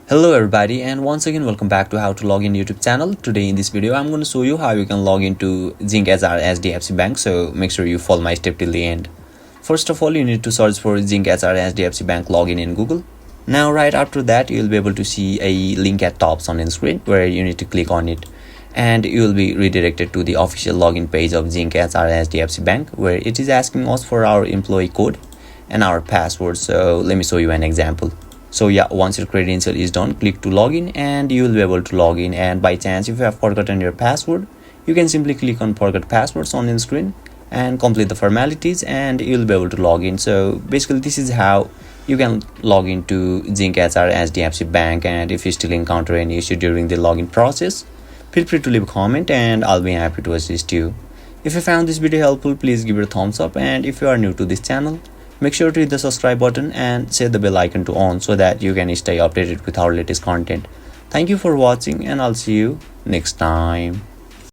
Hello everybody, and once again welcome back to How to Log In YouTube channel. Today in this video I'm going to show you how you can log into ZingHR HDFC Bank, so make sure you follow my step till the end. First of all, you need to search for ZingHR HDFC Bank login in Google. Now right after that you'll be able to see a link at top on the screen where you need to click on it, and you will be redirected to the official login page of ZingHR HDFC Bank, where it is asking us for our employee code and our password. So let me show you an example. So yeah, once your credential is done, click to login and you will be able to log in. And by chance if you have forgotten your password, you can simply click on forget passwords on the screen and complete the formalities and you will be able to log in. So basically this is how you can log into ZingHR HDFC Bank. And if you still encounter any issue during the login process, feel free to leave a comment and I'll be happy to assist you. If you found this video helpful, please give it a thumbs up, and if you are new to this channel, make sure to hit the subscribe button and set the bell icon to on so that you can stay updated with our latest content. Thank you for watching and I'll see you next time.